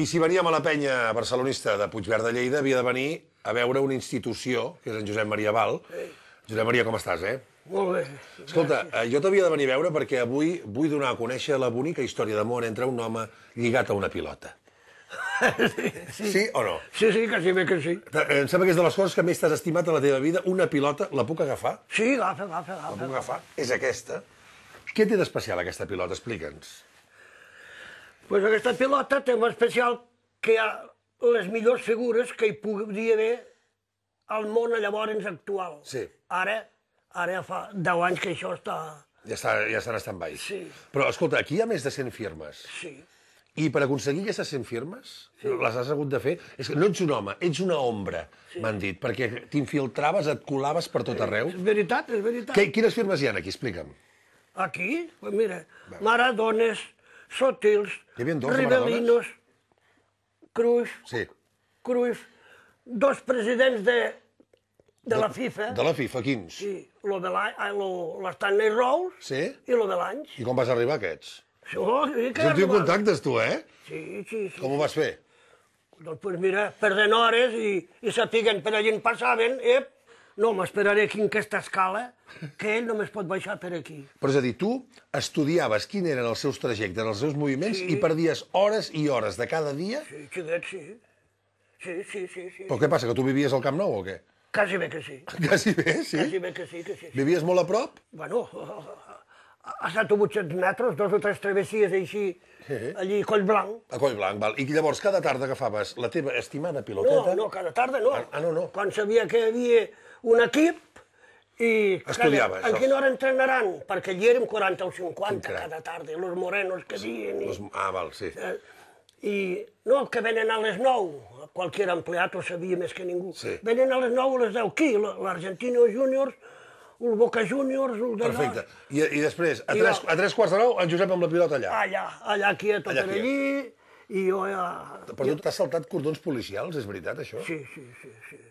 I si veníem a la penya barcelonista de Puigverd de Lleida, havia de venir a veure una institució, que és en Josep Maria Val. Josep Maria, com estàs, Molt bé. Escolta, jo t'havia de venir a veure perquè avui vull donar a conèixer la bonica història d'amor entre un home lligat a una pilota. Sí o no? Sí, quasi bé que sí. Em sembla que és de les coses que més t'has estimat a la teva vida. Una pilota, la puc agafar? Sí, agafa. La puc agafar? És aquesta. Què té d'especial aquesta pilota? Explica'ns. Doncs aquesta pilota té d'especial que hi ha les millors figures que hi podria haver al món llavors actual. Sí. Ara ja fa 10 anys que això està... Ja estan en stand-by. Sí. Però, escolta, aquí hi ha més de 100 firmes. Sí. I per aconseguir aquestes 100 firmes, les has hagut de fer... És que no ets un home, ets una ombra, m'han dit, perquè t'infiltraves, et colaves per tot arreu. És veritat. Quines firmes hi ha aquí? Explica'm. Aquí, pues mira, Maradones, Sotils, Hi havia dos Rivelinos, Cruyff, dos presidents de la FIFA. De la FIFA, quins? Sí, l'Stanley Rose i lo de l'Anys. I com vas arribar a aquests? Sí, Has tingut contactes, tu, eh? Sí. Com ho vas fer? Doncs mira, perdent hores i sapiguen per allà en passaven, no m'esperaré aquí en aquesta escala, que ell només pot baixar per aquí. Però és a dir, tu estudiaves quin eren els seus trajectes, els seus moviments, i perdies hores i hores de cada dia? Sí, xiquet, sí. Sí. Però què passa, que tu vivies al Camp Nou o què? Quasi bé que sí. Quasi bé, sí? Quasi bé que sí. Vivies molt a prop? Bueno, a 7 o 800 metres, 2 o 3 travessies així, allí a Collblanc. A Collblanc, val. I llavors cada tarda agafaves la teva estimada piloteta? No, cada tarda no. No. Quan sabia que hi havia un equip i... Estudiaves. A quina hora entrenaran? Perquè allí érem 40 o 50 cada tarda, los morenos que havien. Val, sí. I no, que venen a les 9, qualsevol empleat ho sabia més que ningú. Sí. Venen a les 9 a les 10, qui? L'Argentino Juniors, el Boca Juniors, el de... Perfecte. I després, a 3:15, en Josep amb la pilota allà. Allà quieto per allí, i jo ja... Però tu t'has saltat cordons policials, és veritat, això? Sí.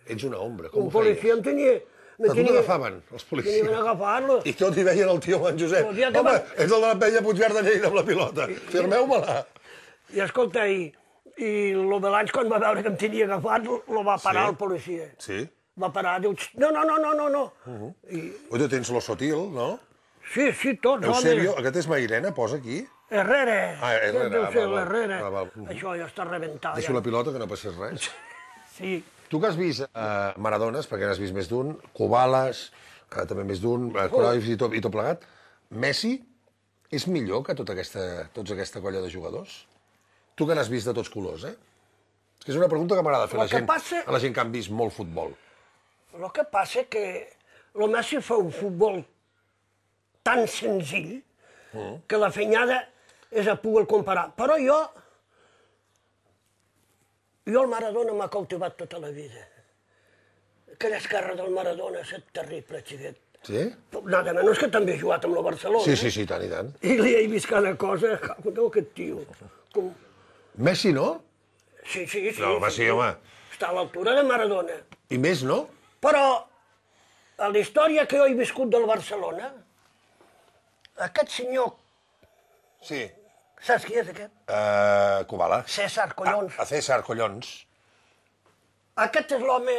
Ets una ombra, com Un ho feies? policia em tenia... Però tu t'agafaven, els policies. Tenien agafar-lo. I tot hi veien el tio en Josep. Home, ets el de la penya Puigverd de Lleida amb la pilota. Firmeu-me-la. I escolta, i el de l'Anys, quan va veure que em tenia agafat, lo va parar el policia. Sí? Va parar, diu, no. Oi, tens l'Osotil, no? Sí, tots, home. Eusebio, aquest és Mairena, posa aquí. Herrera. Herrera, Deu ser val. l'Herrera. Això ja està rebentat. Deixo la pilota, que no passés res. Sí. Tu que has vist Maradones, perquè n'has vist més d'un, Kovalas, també més d'un, Cruyff i tot plegat, Messi és millor que tota aquesta colla de jugadors? Tu que n'has vist de tots colors, És que és una pregunta que m'agrada fer a la gent que han vist molt futbol. El que passa que el Messi fa un futbol tan senzill que la fenyada és a poder comparar. Però jo el Maradona m'ha cautivat tota la vida. Aquella esquerra del Maradona és terrible, xiquet. Sí? Nada menys que també he jugat amb la Barcelona. Sí, tant i tant. I li he vist cada cosa, aquest tio. Messi, no? Sí. No, Messi, home. Està a l'altura de Maradona. I més, no? Però, a la història que jo he viscut del Barcelona, aquest senyor... Sí. Saps qui és aquest? Kovalas. César Collons. César Collons. Aquest és l'home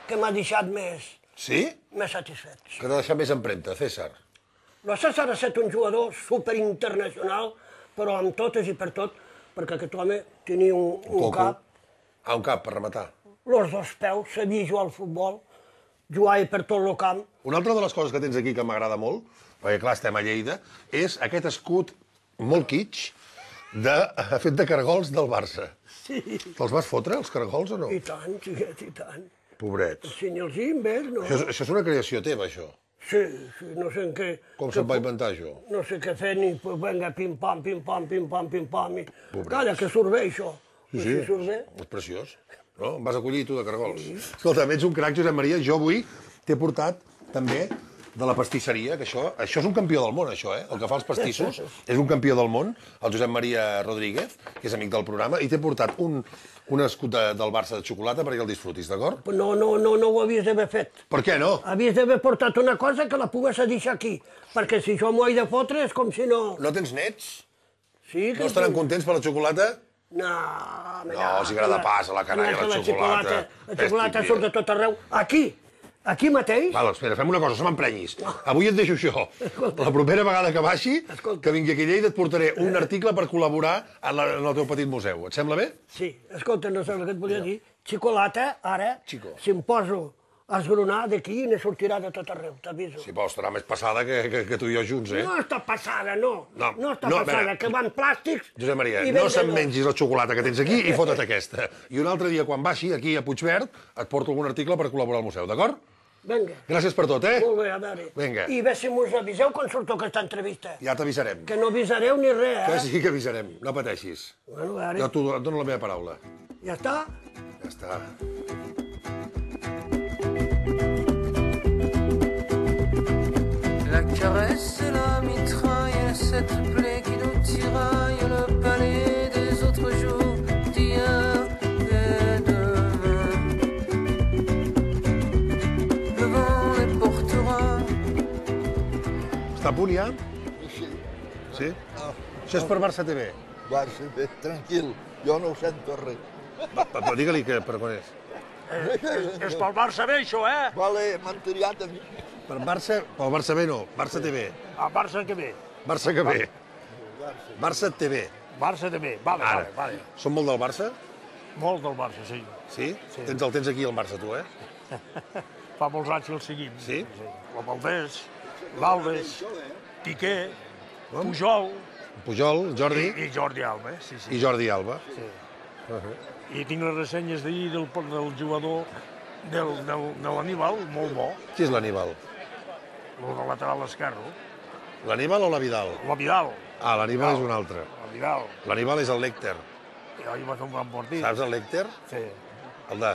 que m'ha deixat més... Sí? Més satisfet. Que t'ha deixat més empremta, César. El César ha estat un jugador superinternacional, però amb totes i per tot, perquè aquest home tenia un cap... Un cap, per rematar. Els 2 peus, sabia jugar al futbol, jugava per tot el camp. Una altra de les coses que tens aquí que m'agrada molt, perquè clar, estem a Lleida, és aquest escut molt kitsch fet de cargols del Barça. Sí. Te'ls vas fotre, els cargols, o no? I tant, xiquet, i tant. Pobrets. Ensenya'ls i ves, no? Això és una creació teva, això. Sí, no sé en què... Com se'n va inventar, això? No sé què fer, ni pues venga, pim-pam, i... Calla, que surt bé, això. Sí, és preciós. No? Em vas acollir, tu, de cargols. Escolta, ets un crac, Josep Maria. Jo avui t'he portat, també, de la pastisseria, que això és un campió del món, això, el que fa els pastissos. És un campió del món, el Josep Maria Rodríguez, que és amic del programa, i t'he portat un escut del Barça de xocolata perquè el disfrutis, d'acord? No ho havies d'haver fet. Per què no? Havies d'haver portat una cosa que la pogués deixar aquí, perquè si jo m'ho he de fotre és com si no... No tens nets? Sí, No estaran contents per la xocolata? No, No, si agrada pas, a la canalla, la xocolata. La xocolata surt de tot arreu. Aquí mateix. Val, espera, fem una cosa, no m'emprenyis. Avui et deixo això. La propera vegada que baixi, que vingui aquí a Lleida, et portaré un article per col·laborar en el teu petit museu. Et sembla bé? Sí, escolta, no sé el que et volia dir. Xocolata, ara, Xico. si em poso a esgronar d'aquí, ne sortirà de tot arreu, t'aviso. Sí, però estarà més passada que tu i jo junts, eh? No està passada, no. No, No està no, a passada, veure. que van plàstics... Josep Maria, i no ben se'n de mengis la xocolata que tens aquí i fota't aquesta. I un altre dia, quan baixi, aquí a Puigverd, et porto algun article per col·laborar al museu, d'acord? Vinga. Gràcies per tot, eh? Molt bé, a veure. Vinga. I bé si mos aviseu quan surto aquesta entrevista. Ja t'avisarem. Que no avisareu ni res, Que eh? sí que avisarem, no pateixis. Bueno, a Jo veure, et dono la meva paraula. ja està? Ja està. La caresse et la mitraille, cette plaie qui nous tiraille, le palais des autres jours, d'hier et demain. Le vent les portera. Està a punt ja? Sí. Sí? Això és per Barça TV. Barça, bé, tranquil, jo no ho sento res. Però digue-li que per quan és. És pel Barça bé, això, eh? Vale, m'han triat a mi. Per Barça, pel Barça B no, Barça TV. El Barça que ve. Barça que bé. Barça TV. Barça també. Vale, Ara. vale. Som molt del Barça? Molt del Barça, sí. Sí? Tens aquí el Barça, tu, eh? Fa molts anys que el seguim. Sí? La Valdés, l'Alves, Piqué, Pujol Pujol, Jordi i Jordi Alba, sí, sí. i Jordi Alba. Sí. I tinc les ressenyes d'ahir del jugador de l'Aníbal, molt bo, Qui és l'Aníbal? el de lateral esquerre. L'Aníbal o la Vidal? La Vidal, Ah, l'Aníbal és un altre. la Vidal. L'Aníbal és el Lecter. I ahir va fer un gran partit. Saps el Lecter? Sí. El de...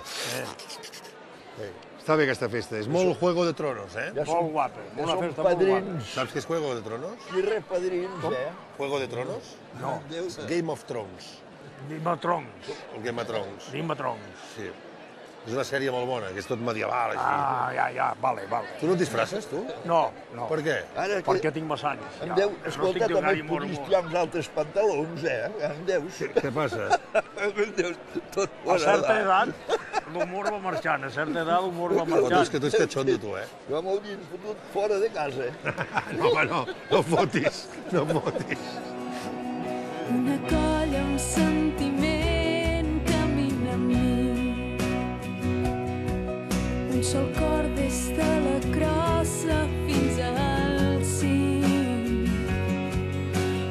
Està bé aquesta festa, és molt Juego de Tronos, eh? Ja Molt guapa, ja una som festa molt guapa. padrins. Saps què és Juego de Tronos? I res padrins, Juego de Tronos? No, Game of Thrones. Game of Thrones. El Game of Thrones. Game of Thrones. Sí. És una sèrie molt bona, que és tot medieval, així. Ah, ja, vale. Tu no et disfresses, tu? No. Per què? Ara que... Perquè tinc massa anys. En ja. Déu, No escolta, estic també d'horari et podries molt. tirar uns altres pantalons, En Déu, sí. Què passa? En Déu, tot A fora certa de- edat, l'humor va marxant. A certa edat, l'humor va Però marxant. tu ets catxondo, tu, eh? Jo m'hauria fotut fora de casa, No, home, no fotis, no fotis. Una colla, un sentiment camina amb mi. Un sol cor des de la crossa fins al cim.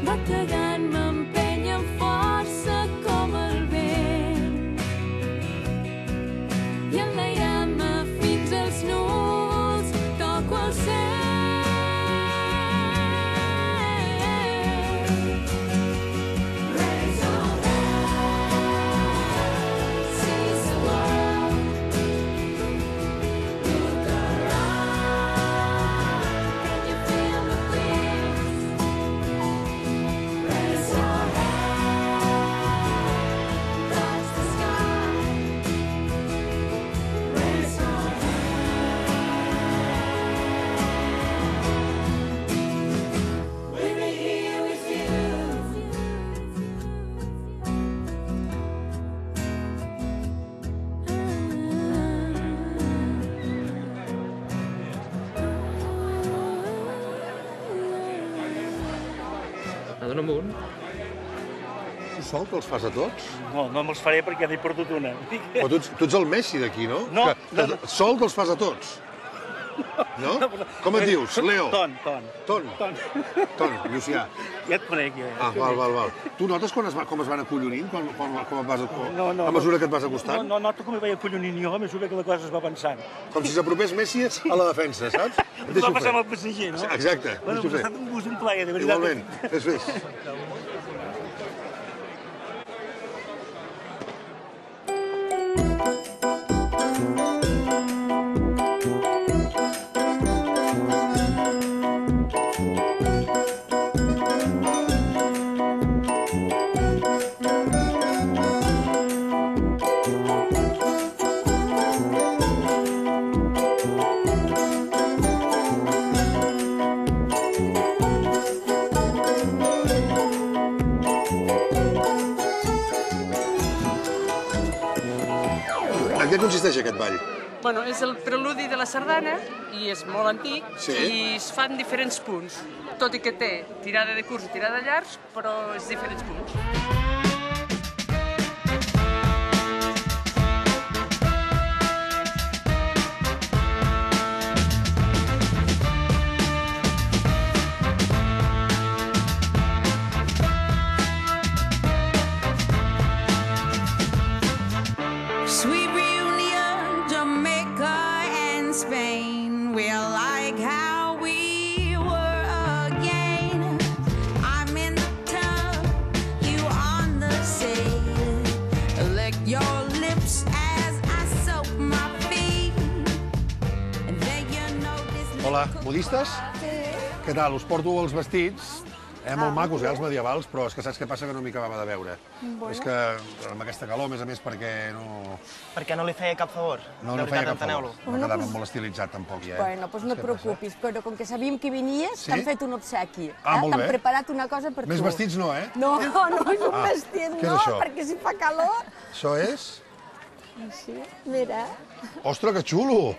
Bategant m'empenya amb força com el vent. I enlairant-me fins als núvols toco el cel. Dona'm un. Tu sol que els fas a tots? No, no me'ls faré perquè n'he perdut una. Però tu ets el Messi d'aquí, no? No, Que sol te'ls fas a tots. No? Com et dius? Leo? Ton. Ton, Llucià. Ja et conec, ja. Ah, val. Tu notes com es van acollonint, com et vas, No, a mesura que et vas acostant? No noto com hi vaig acollonint jo a mesura que la cosa es va pensant. Com si s'apropés Messi a la defensa, saps? Et Va deixo passar amb fer. el PSG, no? Exacte, Bueno, deixo ha fer. estat un gust, un plaer, de veritat. Igualment, fes. què consisteix aquest ball? Bueno, és el preludi de la sardana i és molt antic i es fan diferents punts, tot i que té tirada de curts i tirada llargs, però és diferents punts. Sweet reunion, Jamaica and Spain. We're like how we were again. I'm in the tub, you on the sail. Lick your lips as I soak my feet. And then you notice. Hola, modistes? Sí. Què tal? Us porto els vestits, molt macos, els medievals, però és que saps què passa? Que no m'hi acabava de veure. Bueno. És que amb aquesta calor, a més a més, perquè no... Perquè no li feia cap favor. No feia cap favor. No quedava molt estilitzat, tampoc, ja. Bueno, doncs no et preocupis, però com que sabíem que vinies, t'han fet un obsequi. Molt T'han bé. preparat una cosa per tu. Més vestits no, eh? No, no és un vestit, Què és no, això? perquè si fa calor... Això és... Sí, mira. Ostres, que xulo!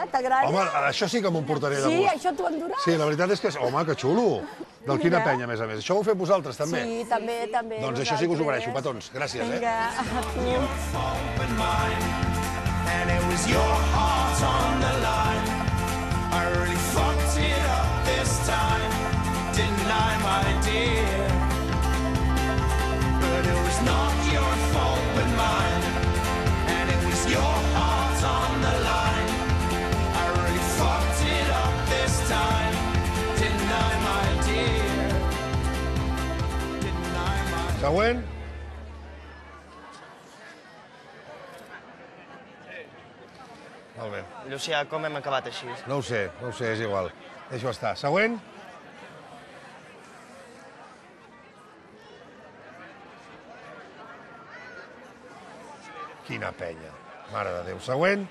T'agrada? Home, això sí que m'ho portaré de Sí, gust. això t'ho enduràs. Sí, la veritat és que... Home, que xulo! Del Quina Mira. Penya, a més a més. Això ho feu vosaltres, també? Sí, també. Doncs això sí que us ho agraeixo, petons. Gràcies, Vinga, a tu. And it was your heart on the line. I really fucked it up this time, didn't I, my dear? But it was not your fault but mine, and it was your heart on the line. I really fucked it up this time, didn't I, my dear? Didn't I, my dear? Següent. Molt bé. Llucià, com hem acabat així? No ho sé, és igual. Deixo estar. Següent. Quina penya. Mare de Déu. Següent.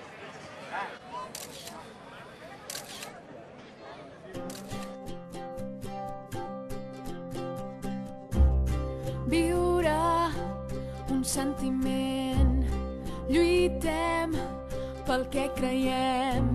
Viurà un sentiment, lluitem pel que creiem.